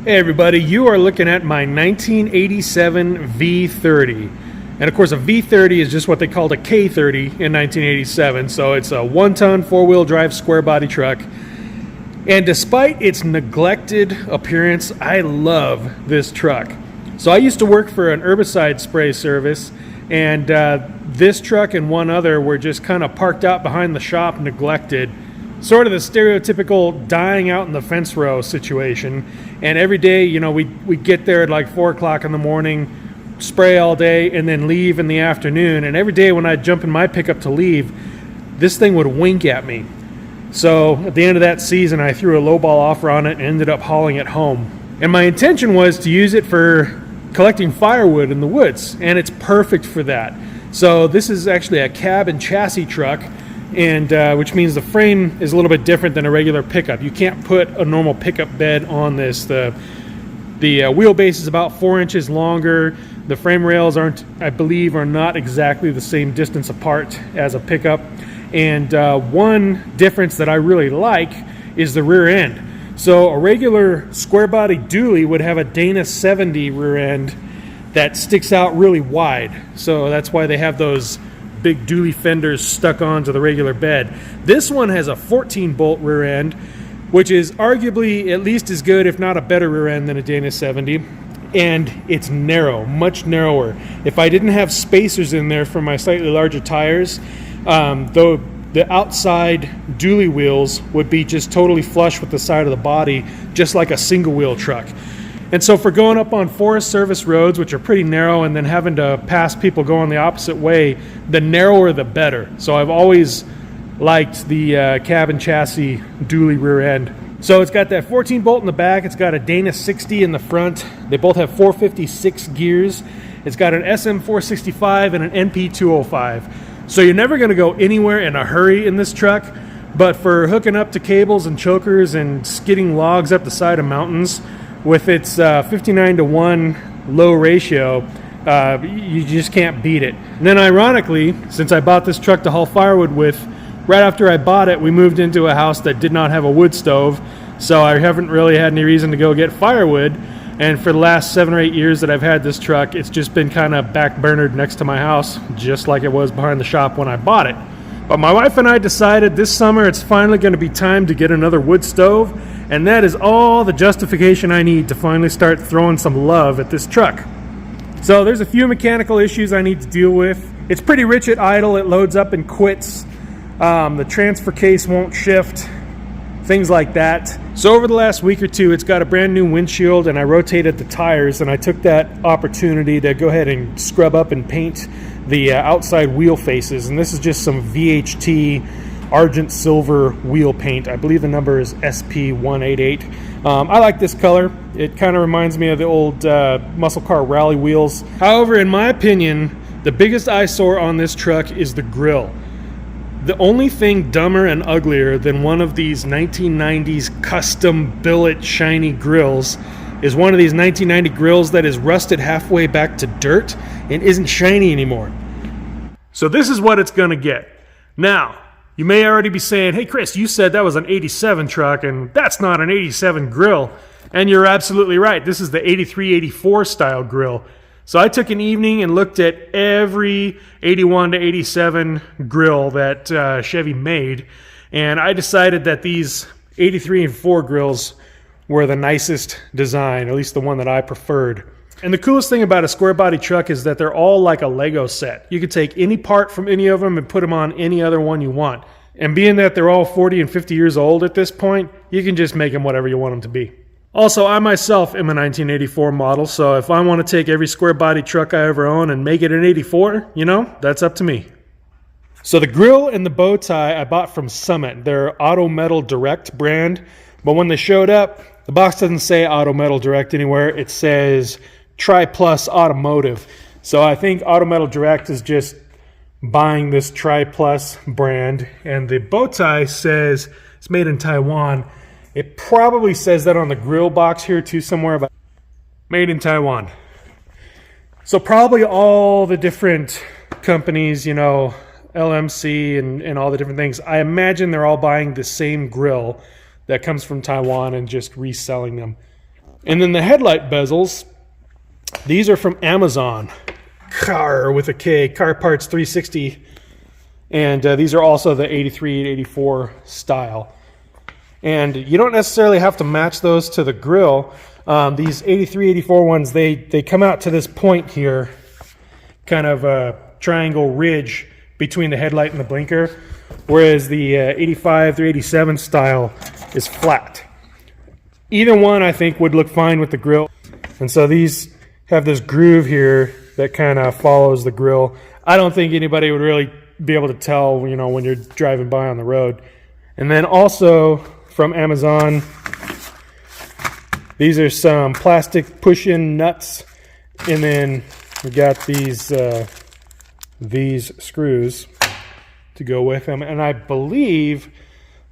Hey everybody, you are looking at my 1987 V30. And of course a V30 is just what they called a K30 in 1987, so it's a one-ton four-wheel drive square body truck. And despite its neglected appearance, I love this truck. So I used to work for an herbicide spray service, and this truck and one other were just kind of parked out behind the shop, neglected. Sort of the stereotypical dying out in the fence row situation. And every day, you know, we'd get there at like 4 o'clock in the morning, spray all day, and then leave in the afternoon. And every day when I'd jump in my pickup to leave, this thing would wink at me. So at the end of that season, I threw a lowball offer on it and ended up hauling it home. And my intention was to use it for collecting firewood in the woods, and it's perfect for that. So this is actually a cab and chassis truck, and which means the frame is a little bit different than a regular pickup. You can't put a normal pickup bed on this. The wheelbase is about 4 inches longer. The frame rails aren't, I believe, are not exactly the same distance apart as a pickup. And one difference that I really like is the rear end. So a regular square body dually would have a Dana 70 rear end that sticks out really wide. So that's why they have those big dually fenders stuck onto the regular bed. This one has a 14-bolt rear end, which is arguably at least as good, if not a better rear end than a Dana 70. And it's narrow, much narrower. If I didn't have spacers in there for my slightly larger tires, though the outside dually wheels would be just totally flush with the side of the body, just like a single wheel truck. And so for going up on Forest Service roads, which are pretty narrow, and then having to pass people going the opposite way, the narrower the better. So I've always liked the cab and chassis dually rear end. So it's got that 14 bolt in the back. It's got a Dana 60 in the front. They both have 456 gears. It's got an SM465 and an NP205. So you're never going to go anywhere in a hurry in this truck. But for hooking up to cables and chokers and skidding logs up the side of mountains, with its 59-to-1 low ratio, you just can't beat it. And then ironically, since I bought this truck to haul firewood with, right after I bought it, we moved into a house that did not have a wood stove, so I haven't really had any reason to go get firewood. And for the last 7 or 8 years that I've had this truck, it's just been kind of backburnered next to my house, just like it was behind the shop when I bought it. But my wife and I decided this summer it's finally going to be time to get another wood stove, and that is all the justification I need to finally start throwing some love at this truck. So there's a few mechanical issues I need to deal with. It's pretty rich at idle. It loads up and quits. The transfer case won't shift, things like that. So over the last week or two, it's got a brand new windshield, and I rotated the tires, and I took that opportunity to go ahead and scrub up and paint the outside wheel faces. And this is just some VHT Argent Silver wheel paint. I believe the number is SP188. I like this color. It kind of reminds me of the old muscle car rally wheels. However, in my opinion, the biggest eyesore on this truck is the grille. The only thing dumber and uglier than one of these 1990s custom billet shiny grills is one of these 1990 grills that is rusted halfway back to dirt and isn't shiny anymore. So this is what it's gonna get. Now, you may already be saying, hey Chris, you said that was an 87 truck and that's not an 87 grill. And you're absolutely right. This is the 83-84 style grill. So I took an evening and looked at every 81 to 87 grill that Chevy made, and I decided that these 83 and 4 grills were the nicest design, at least the one that I preferred. And the coolest thing about a square body truck is that they're all like a Lego set. You could take any part from any of them and put them on any other one you want. And being that they're all 40 and 50 years old at this point, you can just make them whatever you want them to be. Also, I myself am a 1984 model, so if I want to take every square body truck I ever own and make it an 84, you know, that's up to me. So the grill and the bow tie I bought from Summit. They're Auto Metal Direct brand, but when they showed up, the box doesn't say Auto Metal Direct anywhere. It says Tri Plus Automotive. So I think Auto Metal Direct is just buying this Tri Plus brand, and the bow tie says it's made in Taiwan. It probably says that on the grill box here too somewhere, about made in Taiwan. So probably all the different companies, you know, LMC and all the different things, I imagine they're all buying the same grill that comes from Taiwan and just reselling them. And then the headlight bezels, these are from Amazon. Car with a K, Car Parts 360. And these are also the 83 and 84 style. And you don't necessarily have to match those to the grill. These 83, 84 ones, they come out to this point here, kind of a triangle ridge between the headlight and the blinker, whereas the 85 through 87 style is flat. Either one, I think, would look fine with the grill. And so these have this groove here that kind of follows the grill. I don't think anybody would really be able to tell, you know, when you're driving by on the road. And then also from Amazon, these are some plastic push-in nuts, and then we got these screws to go with them. And I believe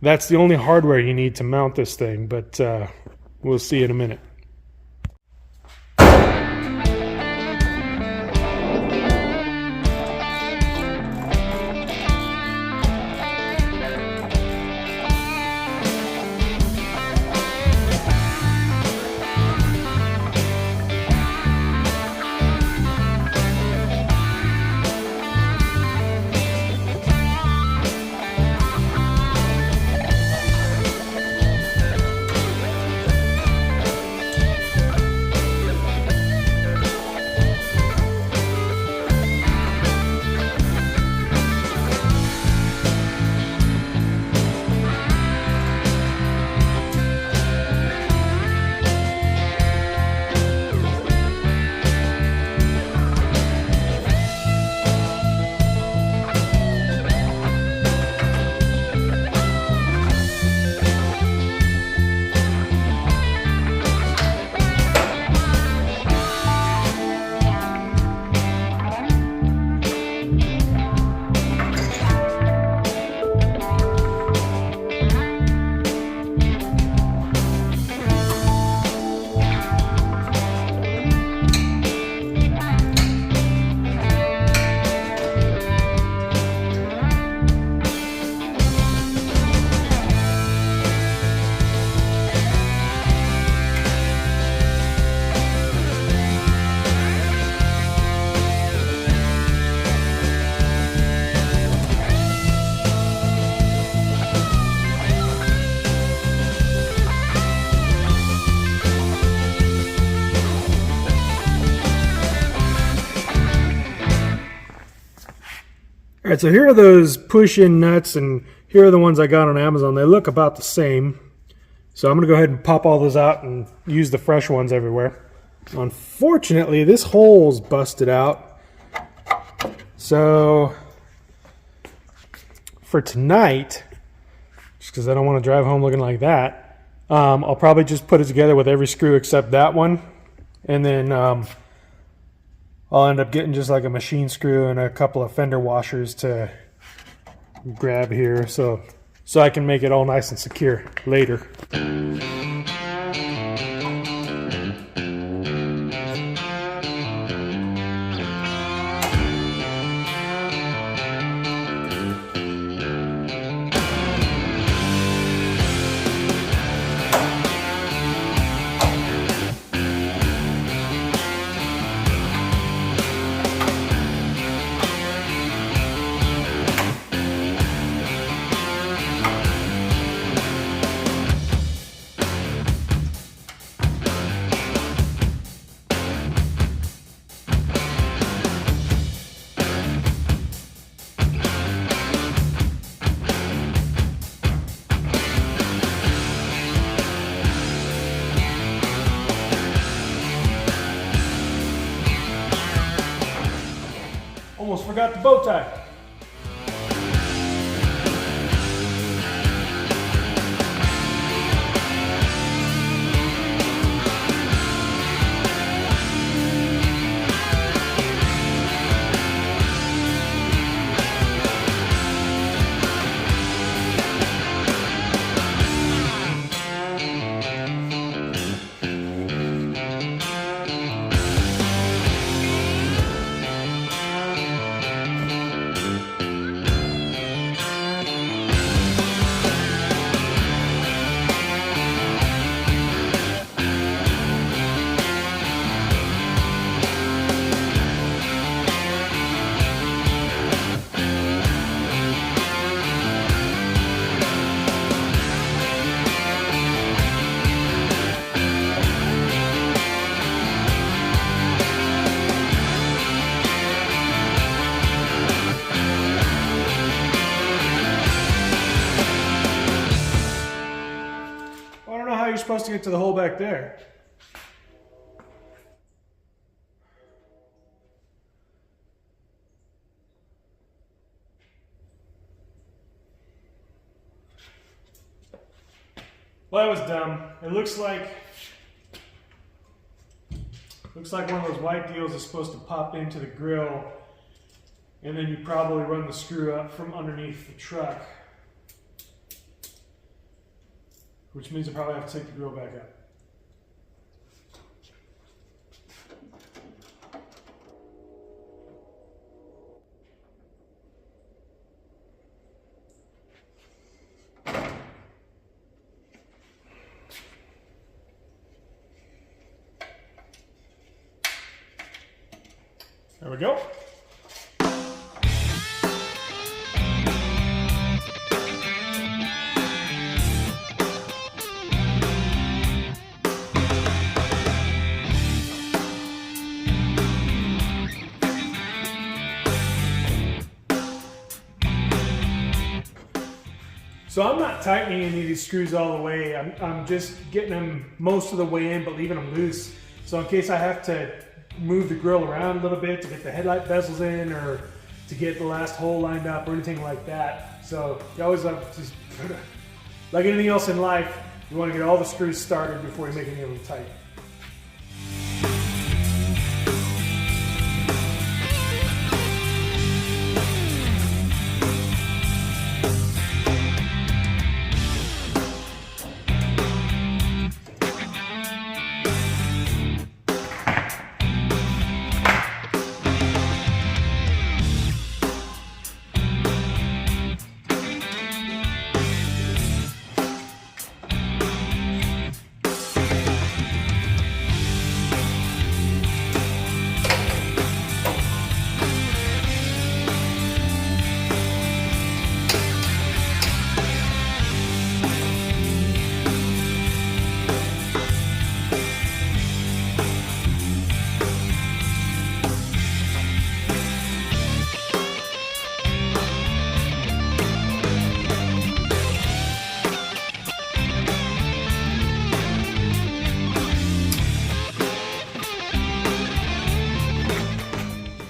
that's the only hardware you need to mount this thing, but we'll see in a minute. All right, so here are those push-in nuts, and here are the ones I got on Amazon. They look about the same. So I'm going to go ahead and pop all those out and use the fresh ones everywhere. Unfortunately, this hole's busted out. So for tonight, just because I don't want to drive home looking like that, I'll probably just put it together with every screw except that one. And then I'll end up getting just like a machine screw and a couple of fender washers to grab here so I can make it all nice and secure later. Almost forgot the bow tie. to get to the hole back there. Well, that was dumb. It looks like one of those white deals is supposed to pop into the grill, and then you probably run the screw up from underneath the truck, which means I probably have to take the grill back out. There we go. So I'm not tightening any of these screws all the way. I'm just getting them most of the way in, but leaving them loose. So in case I have to move the grill around a little bit to get the headlight bezels in, or to get the last hole lined up, or anything like that. So you always have to, like anything else in life, you want to get all the screws started before you make any of them tight.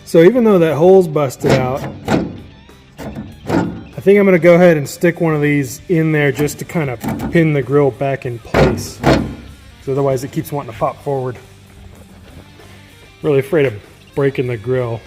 So even though that hole's busted out, I think I'm going to go ahead and stick one of these in there just to kind of pin the grill back in place. Because otherwise it keeps wanting to pop forward. Really afraid of breaking the grill.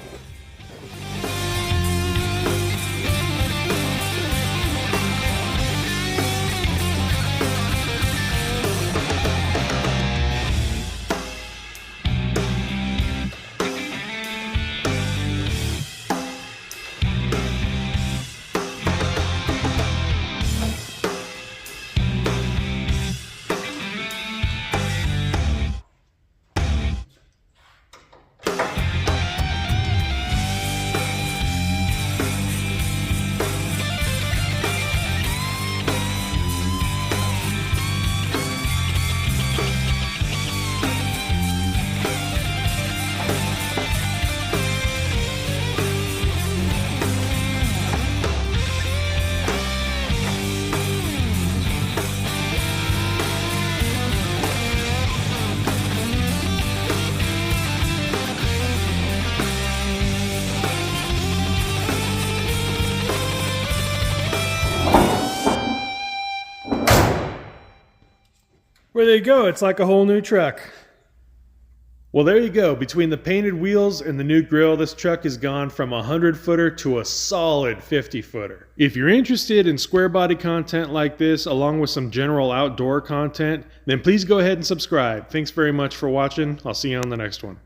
Well, there you go. It's like a whole new truck. Well, there you go. Between the painted wheels and the new grille, this truck has gone from a 100-footer to a solid 50-footer. If you're interested in square body content like this, along with some general outdoor content, then please go ahead and subscribe. Thanks very much for watching. I'll see you on the next one.